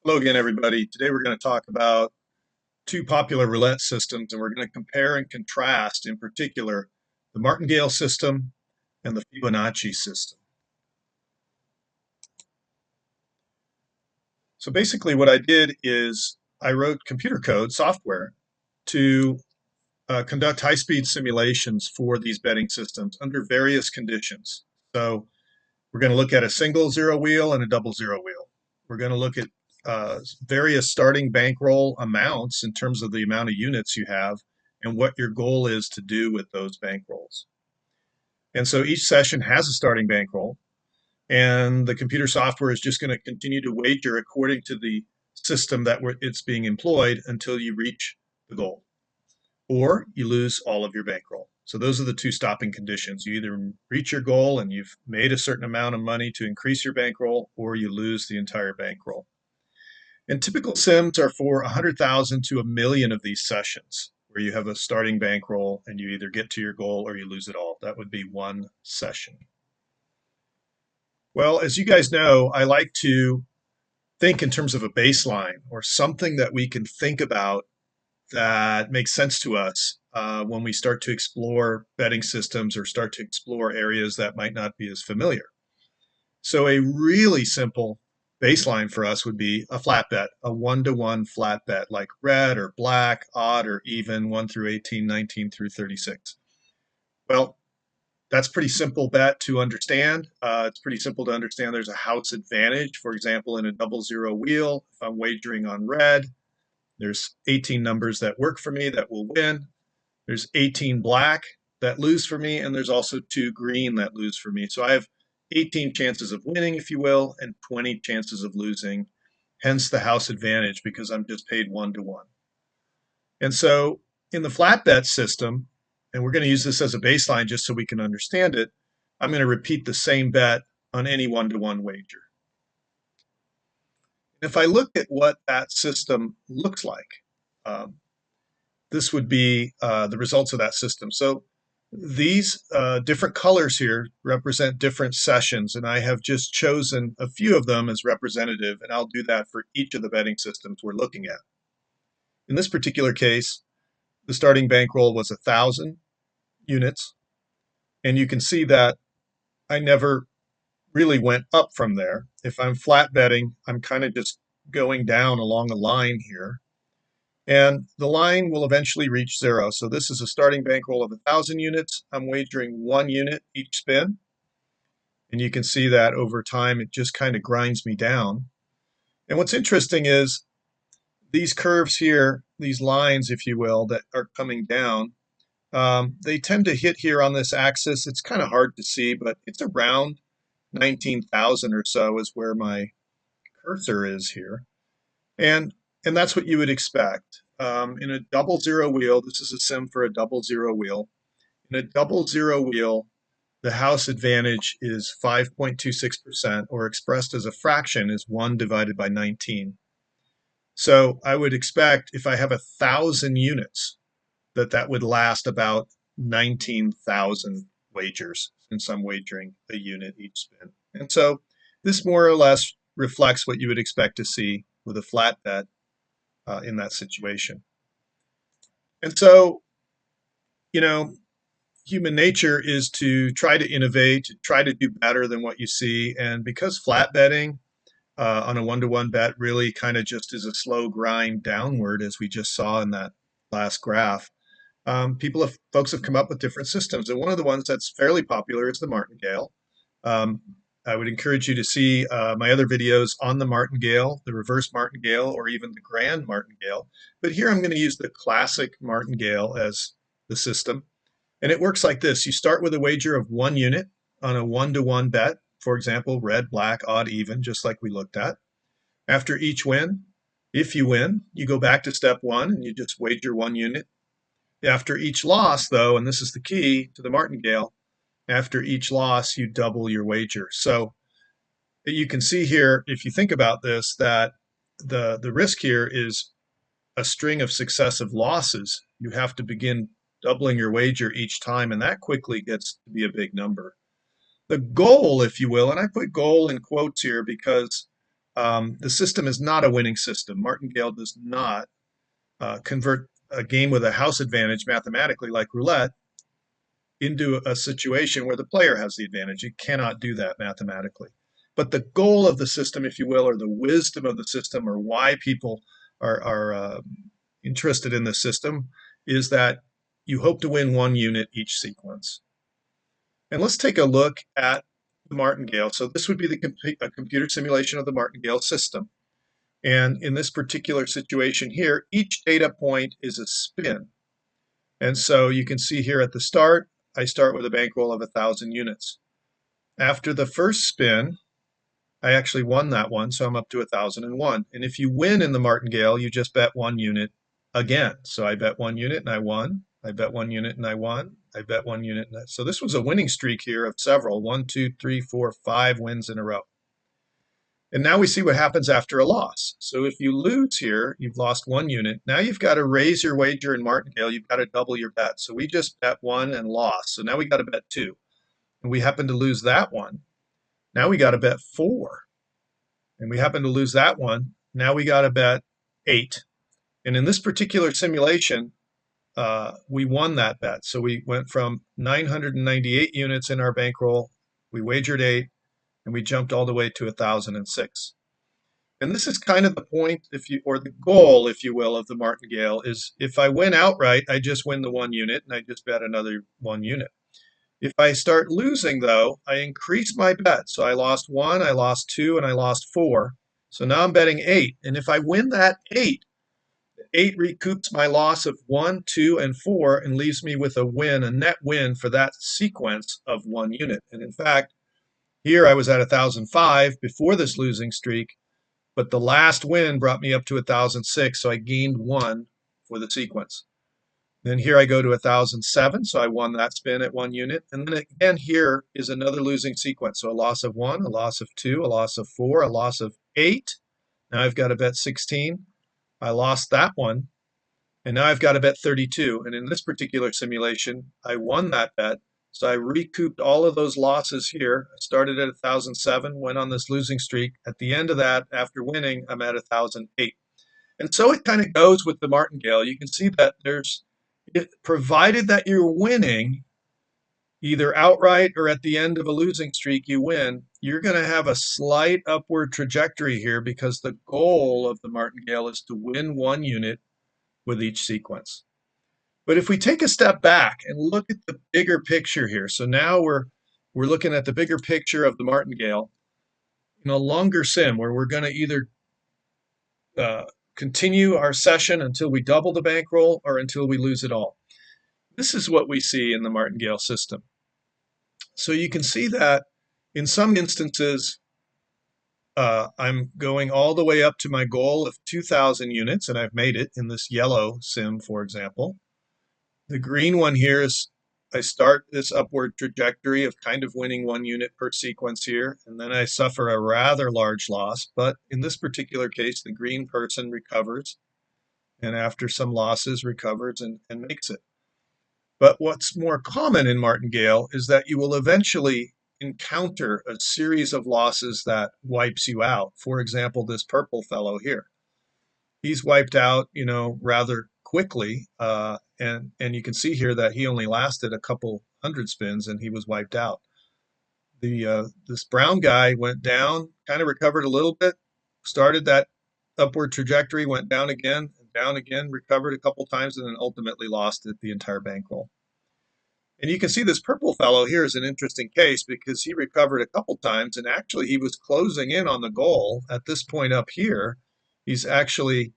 Hello again, everybody. Today we're going to talk about two popular roulette systems, and we're going to compare and contrast, in particular, the Martingale system and the Fibonacci system. So basically what I did is I wrote computer code software to conduct high-speed simulations for these betting systems under various conditions. So we're going to look at a single zero wheel and a double zero wheel. We're going to look at various starting bankroll amounts in terms of the amount of units you have and what your goal is to do with those bankrolls. And so each session has a starting bankroll, and the computer software is just going to continue to wager according to the system that it's being employed until you reach the goal, or you lose all of your bankroll. So those are the two stopping conditions. You either reach your goal and you've made a certain amount of money to increase your bankroll, or you lose the entire bankroll. And typical sims are for 100,000 to 1,000,000 of these sessions, where you have a starting bankroll and you either get to your goal or you lose it all. That would be one session. Well, as you guys know, I like to think in terms of a baseline or something that we can think about that makes sense to us when we start to explore betting systems or start to explore areas that might not be as familiar. So a really simple baseline for us would be a flat bet, a 1-to-1 flat bet, like red or black, odd or even, 1 through 18, 19 through 36. Well, that's pretty simple bet to understand. It's pretty simple to understand there's a house advantage. For example, in a double zero wheel, if I'm wagering on red, there's 18 numbers that work for me that will win. There's 18 black that lose for me, and there's also 2 green that lose for me. So I have 18 chances of winning, if you will, and 20 chances of losing, hence the house advantage, because I'm just paid 1-to-1. And so in the flat bet system, and we're going to use this as a baseline just so we can understand it, I'm going to repeat the same bet on any 1-to-1 wager. If I look at what that system looks like, this would be the results of that system. So these different colors here represent different sessions, and I have just chosen a few of them as representative, and I'll do that for each of the betting systems we're looking at. In this particular case, the starting bankroll was 1,000 units, and you can see that I never really went up from there. If I'm flat betting, I'm kind of just going down along a line here. And the line will eventually reach 0. So this is a starting bankroll of 1,000 units. I'm wagering 1 unit each spin. And you can see that over time, it just kind of grinds me down. And what's interesting is these curves here, these lines, if you will, that are coming down, they tend to hit here on this axis. It's kind of hard to see, but it's around 19,000 or so is where my cursor is here. And that's what you would expect. In a double zero wheel, this is a sim for a double zero wheel. In a double zero wheel, the house advantage is 5.26%, or expressed as a fraction is 1 divided by 19. So I would expect if I have 1,000 units, that would last about 19,000 wagers, since I'm wagering a unit each spin. And so this more or less reflects what you would expect to see with a flat bet in that situation. And so, you know, human nature is to try to innovate, to try to do better than what you see. And because flat betting on a 1-to-1 bet really kind of just is a slow grind downward, as we just saw in that last graph, folks have come up with different systems. And one of the ones that's fairly popular is the Martingale. I would encourage you to see my other videos on the Martingale, the reverse Martingale, or even the grand Martingale. But here I'm going to use the classic Martingale as the system. And it works like this. You start with a wager of 1 unit on a 1-to-1 bet. For example, red, black, odd, even, just like we looked at. After each win, if you win, you go back to step 1 and you just wager 1 unit. After each loss, though, and this is the key to the Martingale, after each loss, you double your wager. So you can see here, if you think about this, that the risk here is a string of successive losses. You have to begin doubling your wager each time, and that quickly gets to be a big number. The goal, if you will, and I put goal in quotes here because the system is not a winning system. Martingale does not convert a game with a house advantage mathematically like roulette into a situation where the player has the advantage. You cannot do that mathematically. But the goal of the system, if you will, or the wisdom of the system, or why people are interested in the system, is that you hope to win 1 unit each sequence. And let's take a look at the Martingale. So this would be a computer simulation of the Martingale system. And in this particular situation here, each data point is a spin. And so you can see here at the start, I start with a bankroll of 1,000 units. After the first spin, I actually won that one, so I'm up to 1,001. And if you win in the Martingale, you just bet 1 unit again. So I bet 1 unit and I won. I bet 1 unit and I won. I bet 1 unit. So this was a winning streak here of several, 1, 2, 3, 4, 5 wins in a row. And now we see what happens after a loss. So if you lose here, you've lost 1 unit. Now you've got to raise your wager in Martingale. You've got to double your bet. So we just bet 1 and lost. So now we got to bet 2. And we happen to lose that one. Now we got to bet 4. And we happen to lose that one. Now we got to bet 8. And in this particular simulation, we won that bet. So we went from 998 units in our bankroll. We wagered 8. And we jumped all the way to 1,006. And this is kind of the point, or the goal, if you will, of the Martingale, is if I win outright, I just win the 1 unit, and I just bet another 1 unit. If I start losing, though, I increase my bet. So I lost 1, I lost 2, and I lost 4. So now I'm betting 8. And if I win that 8, 8 recoups my loss of 1, 2, and 4, and leaves me with a win, a net win for that sequence of 1 unit. And in fact, here I was at 1,005 before this losing streak, but the last win brought me up to 1,006, so I gained 1 for the sequence. Then here I go to 1,007, so I won that spin at 1 unit. And then again, here is another losing sequence. So a loss of 1, a loss of 2, a loss of 4, a loss of 8. Now I've got to bet 16. I lost that one. And now I've got to bet 32. And in this particular simulation, I won that bet. So I recouped all of those losses here. I started at 1,007, went on this losing streak. At the end of that, after winning, I'm at 1,008. And so it kind of goes with the Martingale. You can see that provided that you're winning, either outright or at the end of a losing streak you win, you're going to have a slight upward trajectory here because the goal of the Martingale is to win 1 unit with each sequence. But if we take a step back and look at the bigger picture here, so now we're looking at the bigger picture of the Martingale in a longer sim where we're going to either continue our session until we double the bankroll or until we lose it all. This is what we see in the Martingale system. So you can see that in some instances, I'm going all the way up to my goal of 2,000 units, and I've made it in this yellow sim, for example. The green one here is I start this upward trajectory of kind of winning 1 unit per sequence here, and then I suffer a rather large loss. But in this particular case, the green person recovers, and after some losses recovers and makes it. But what's more common in Martingale is that you will eventually encounter a series of losses that wipes you out. For example, this purple fellow here. He's wiped out, rather quickly, and you can see here that he only lasted a couple hundred spins and he was wiped out. This brown guy went down, kind of recovered a little bit, started that upward trajectory, went down again, recovered a couple times, and then ultimately lost the entire bankroll. And you can see this purple fellow here is an interesting case because he recovered a couple times, and actually he was closing in on the goal at this point up here. He's actually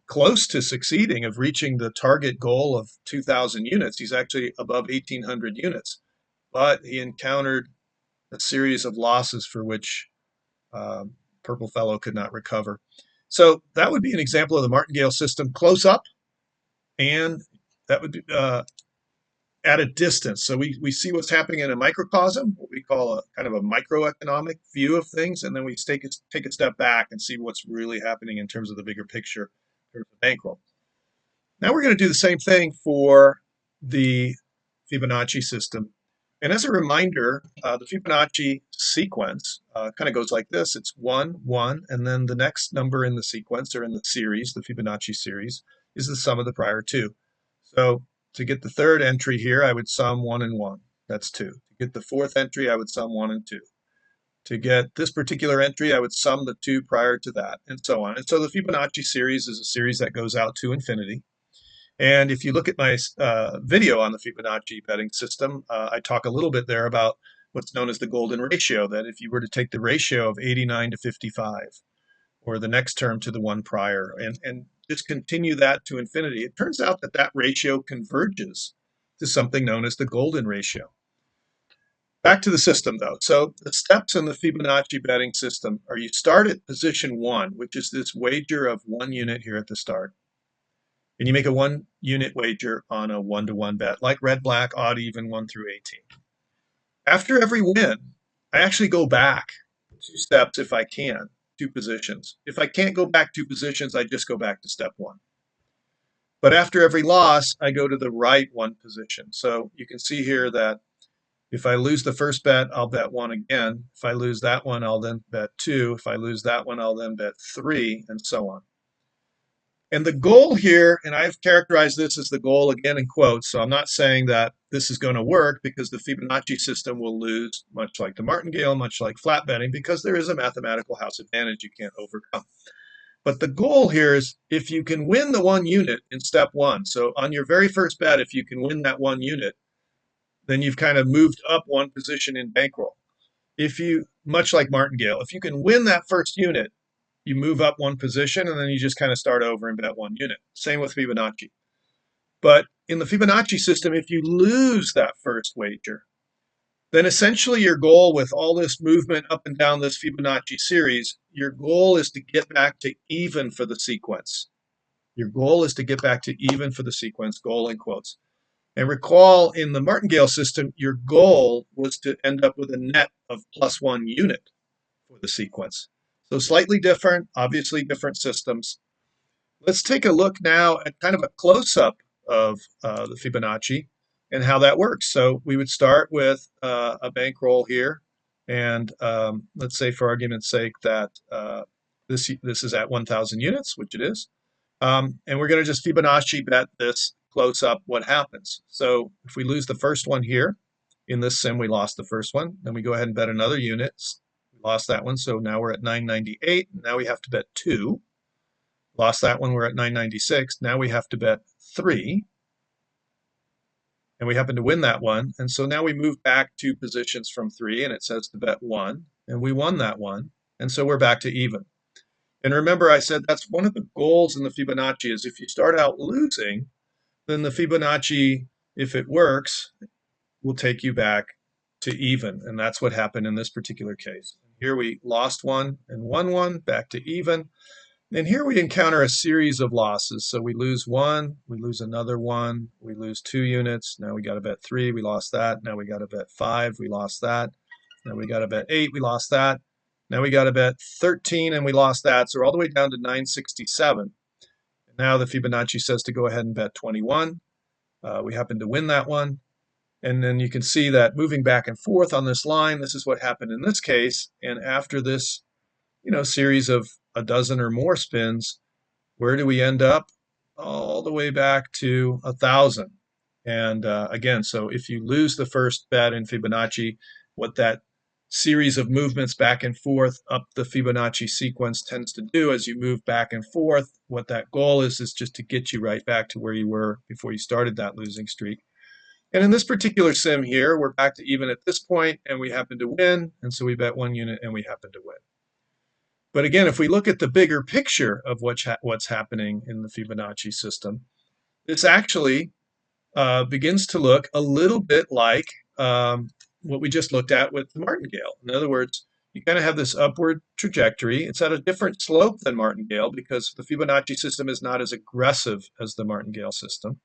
close to succeeding of reaching the target goal of 2,000 units. He's actually above 1,800 units, but he encountered a series of losses for which purple fellow could not recover. So that would be an example of the Martingale system close up, and that would be at a distance. So we see what's happening in a microcosm, what we call a kind of a microeconomic view of things, and then we take a step back and see what's really happening in terms of the bigger picture for the bankroll. Now we're going to do the same thing for the Fibonacci system. And as a reminder, the Fibonacci sequence kind of goes like this. It's 1, 1, and then the next number in the sequence or in the series, the Fibonacci series, is the sum of the prior two. So to get the third entry here, I would sum 1 and 1. That's 2. To get the fourth entry, I would sum 1 and 2. To get this particular entry, I would sum the 2 prior to that, and so on. And so the Fibonacci series is a series that goes out to infinity. And if you look at my video on the Fibonacci betting system, I talk a little bit there about what's known as the golden ratio, that if you were to take the ratio of 89 to 55, or the next term to the one prior, and just continue that to infinity, it turns out that that ratio converges to something known as the golden ratio. Back to the system, though. So the steps in the Fibonacci betting system are: you start at position 1, which is this wager of 1 unit here at the start. And you make a 1 unit wager on a 1-to-1 bet, like red, black, odd, even, 1 through 18. After every win, I actually go back 2 steps if I can, 2 positions. If I can't go back 2 positions, I just go back to step 1. But after every loss, I go to the right 1 position. So you can see here that if I lose the first bet, I'll bet 1 again. If I lose that one, I'll then bet 2. If I lose that one, I'll then bet 3, and so on. And the goal here, and I've characterized this as the goal again in quotes, so I'm not saying that this is going to work, because the Fibonacci system will lose, much like the Martingale, much like flat betting, because there is a mathematical house advantage you can't overcome. But the goal here is if you can win the 1 unit in step 1, so on your very first bet, if you can win that 1 unit, then you've kind of moved up 1 position in bankroll. If you, much like Martingale, if you can win that first unit, you move up 1 position, and then you just kind of start over and bet 1 unit. Same with Fibonacci. But in the Fibonacci system, if you lose that first wager, then essentially your goal with all this movement up and down this Fibonacci series, your goal is to get back to even for the sequence. Your goal is to get back to even for the sequence, goal in quotes. And recall, in the Martingale system, your goal was to end up with a net of +1 unit for the sequence. So slightly different, obviously different systems. Let's take a look now at kind of a close-up of the Fibonacci and how that works. So we would start with a bankroll here, and let's say, for argument's sake, that this is at 1,000 units, which it is. And we're going to just Fibonacci bet this close-up what happens. So if we lose the first one here, in this sim we lost the first one, then we go ahead and bet another unit. We lost that one, so now we're at 998. Now we have to bet 2. Lost that one, we're at 996. Now we have to bet 3. And we happen to win that one. And so now we move back 2 positions from 3, and it says to bet 1. And we won that one. And so we're back to even. And remember, I said that's one of the goals in the Fibonacci, is if you start out losing, then the Fibonacci, if it works, will take you back to even. And that's what happened in this particular case. Here we lost 1 and won 1, back to even. And here we encounter a series of losses. So we lose 1, we lose another 1, we lose 2 units. Now we got to bet 3, we lost that. Now we got to bet 5, we lost that. Now we got to bet 8, we lost that. Now we got to bet 13, and we lost that. So we're all the way down to 967. Now the Fibonacci says to go ahead and bet 21. We happen to win that one. And then you can see that moving back and forth on this line, this is what happened in this case. And after this, series of a dozen or more spins, where do we end up? All the way back to 1,000. And again, so if you lose the first bet in Fibonacci, what that series of movements back and forth up the Fibonacci sequence tends to do as you move back and forth, what that goal is just to get you right back to where you were before you started that losing streak. And in this particular sim here, we're back to even at this point, and we happen to win, and so we bet 1 unit and we happen to win. But again, if we look at the bigger picture of what's happening in the Fibonacci system, this actually begins to look a little bit like what we just looked at with the Martingale. In other words, you kind of have this upward trajectory. It's at a different slope than Martingale because the Fibonacci system is not as aggressive as the Martingale system.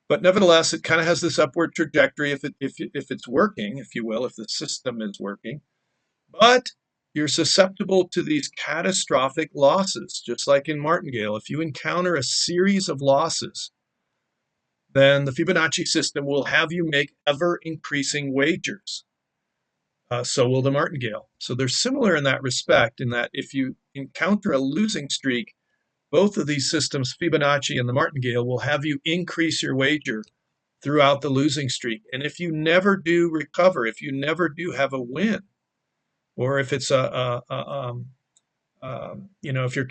But nevertheless, it kind of has this upward trajectory if it's working, if you will, if the system is working. But you're susceptible to these catastrophic losses, just like in Martingale. If you encounter a series of losses, then the Fibonacci system will have you make ever-increasing wagers. So will the Martingale. So they're similar in that respect, in that if you encounter a losing streak, both of these systems, Fibonacci and the Martingale, will have you increase your wager throughout the losing streak. And if you never do recover, if you never do have a win, or if it's if you're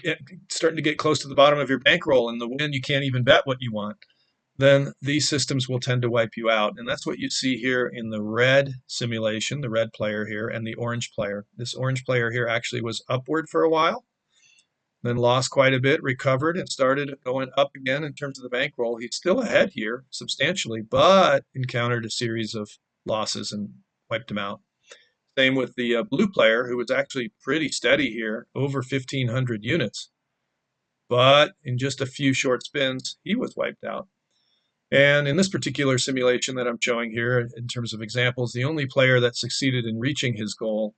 starting to get close to the bottom of your bankroll and the win, you can't even bet what you want, then these systems will tend to wipe you out. And that's what you see here in the red simulation, the red player here, and the orange player. This orange player here actually was upward for a while, then lost quite a bit, recovered, and started going up again in terms of the bankroll. He's still ahead here substantially, but encountered a series of losses and wiped him out. Same with the blue player, who was actually pretty steady here, over 1,500 units. But in just a few short spins, he was wiped out. And in this particular simulation that I'm showing here, in terms of examples, the only player that succeeded in reaching his goal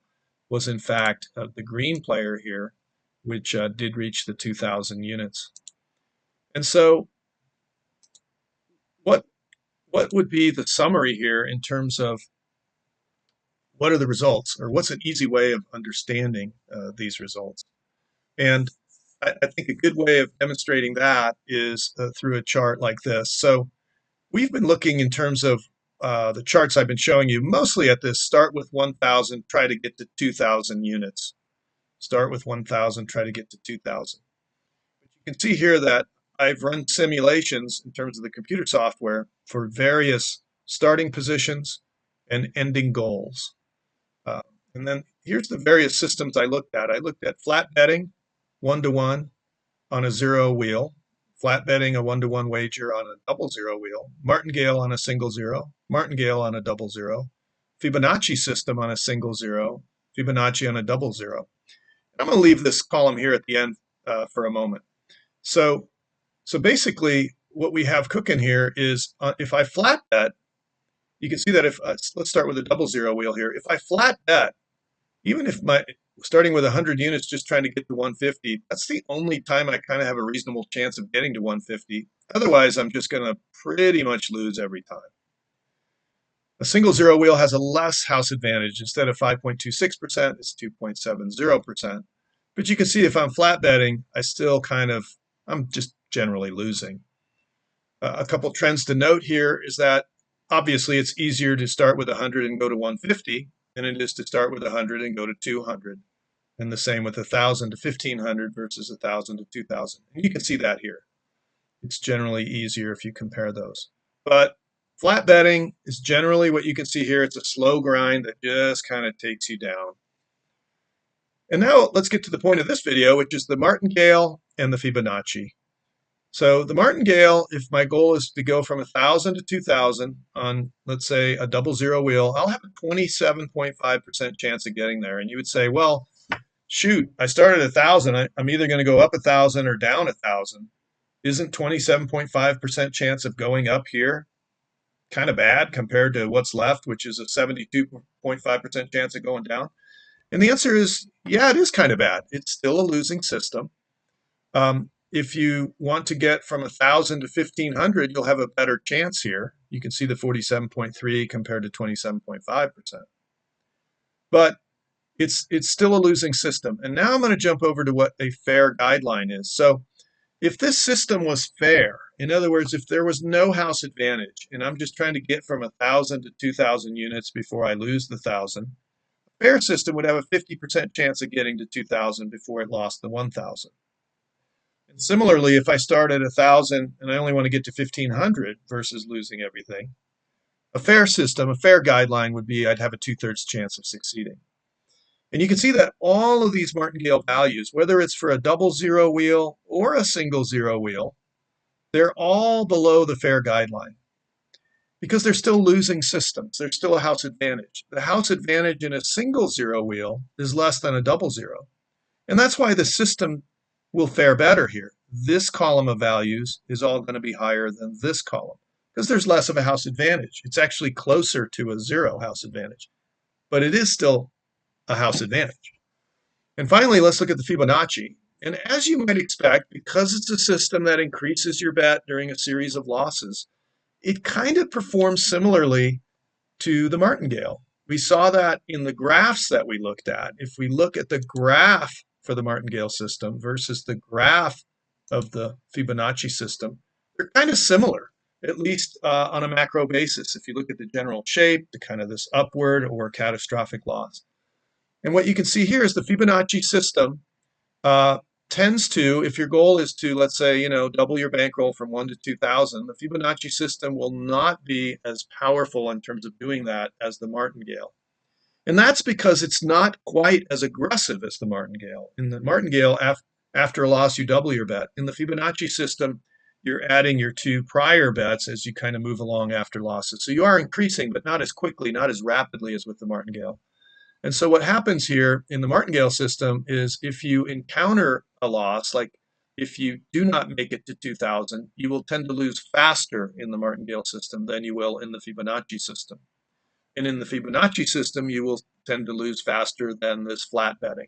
was, in fact, the green player here, which did reach the 2,000 units. And so what would be the summary here in terms of what are the results, or what's an easy way of understanding these results? And I think a good way of demonstrating that is through a chart like this. So we've been looking in terms of the charts I've been showing you, mostly at this start with 1,000, try to get to 2,000 units. Start with 1,000, try to get to 2,000. But you can see here that I've run simulations in terms of the computer software for various starting positions and ending goals. And then here's the various systems I looked at. I looked at flat betting, 1-to-1 on a zero wheel, flat betting a 1-to-1 wager on a double zero wheel, Martingale on a single zero, Martingale on a double zero, Fibonacci system on a single zero, Fibonacci on a double zero. And I'm going to leave this column here at the end for a moment. So basically what we have cooking here is if I flat bet, you can see that if, let's start with a double zero wheel here. If I flat bet, even if starting with 100 units, just trying to get to 150, that's the only time I kind of have a reasonable chance of getting to 150. Otherwise, I'm just going to pretty much lose every time. A single zero wheel has a less house advantage. Instead of 5.26%, it's 2.70%. But you can see if I'm flat betting, I'm just generally losing. A couple trends to note here is that obviously it's easier to start with 100 and go to 150 than it is to start with 100 and go to 200. And the same with 1,000 to 1,500 versus 1,000 to 2,000. And you can see that here. It's generally easier if you compare those. But flat betting is generally what you can see here. It's a slow grind that just kind of takes you down. And now let's get to the point of this video, which is the Martingale and the Fibonacci. So the Martingale, if my goal is to go from 1,000 to 2,000 on, let's say, a double zero wheel, I'll have a 27.5% chance of getting there. And you would say, well, shoot, I started at 1,000. I'm either going to go up 1,000 or down 1,000. Isn't 27.5% chance of going up here kind of bad compared to what's left, which is a 72.5% chance of going down? And the answer is, yeah, it is kind of bad. It's still a losing system. If you want to get from 1,000 to 1,500, you'll have a better chance here. You can see the 47.3 compared to 27.5%. But it's still a losing system. And now I'm going to jump over to what a fair guideline is. So if this system was fair, in other words, if there was no house advantage, and I'm just trying to get from 1,000 to 2,000 units before I lose the 1,000, a fair system would have a 50% chance of getting to 2,000 before it lost the 1,000. And similarly, if I start at 1,000 and I only want to get to 1,500 versus losing everything, a fair system, a fair guideline would be I'd have a 2/3 chance of succeeding. And you can see that all of these Martingale values, whether it's for a double zero wheel or a single zero wheel, they're all below the fair guideline because they're still losing systems. There's still a house advantage. The house advantage in a single zero wheel is less than a double zero. And that's why the system will fare better here. This column of values is all going to be higher than this column because there's less of a house advantage. It's actually closer to a zero house advantage, but it is still a house advantage. And finally, let's look at the Fibonacci. And as you might expect, because it's a system that increases your bet during a series of losses, it kind of performs similarly to the martingale. We saw that in the graphs that we looked at. If we look at the graph for the martingale system versus the graph of the Fibonacci system, they're kind of similar, at least on a macro basis. If you look at the general shape, the kind of this upward or catastrophic loss. And what you can see here is the Fibonacci system uh, tends to, if your goal is to, let's say, double your bankroll from 1 to 2,000, the Fibonacci system will not be as powerful in terms of doing that as the martingale. And that's because it's not quite as aggressive as the martingale. In the martingale, after a loss, you double your bet. In the Fibonacci system, you're adding your 2 prior bets as you kind of move along after losses. So you are increasing, but not as quickly, not as rapidly as with the martingale. And so what happens here in the martingale system is if you encounter a loss, like if you do not make it to 2,000, you will tend to lose faster in the martingale system than you will in the Fibonacci system. And in the Fibonacci system, you will tend to lose faster than this flat betting.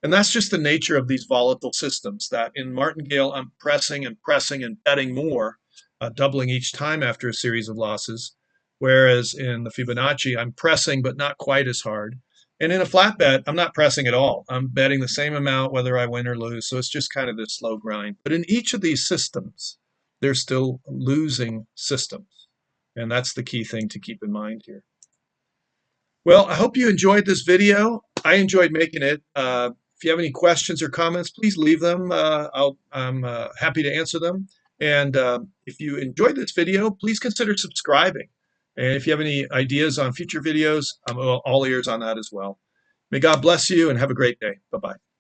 And that's just the nature of these volatile systems, that in martingale, I'm pressing and pressing and betting more, doubling each time after a series of losses. Whereas in the Fibonacci, I'm pressing, but not quite as hard. And in a flat bet, I'm not pressing at all. I'm betting the same amount whether I win or lose. So it's just kind of this slow grind. But in each of these systems, they're still losing systems. And that's the key thing to keep in mind here. Well, I hope you enjoyed this video. I enjoyed making it. If you have any questions or comments, please leave them. I'm happy to answer them. And if you enjoyed this video, please consider subscribing. And if you have any ideas on future videos, I'm all ears on that as well. May God bless you and have a great day. Bye-bye.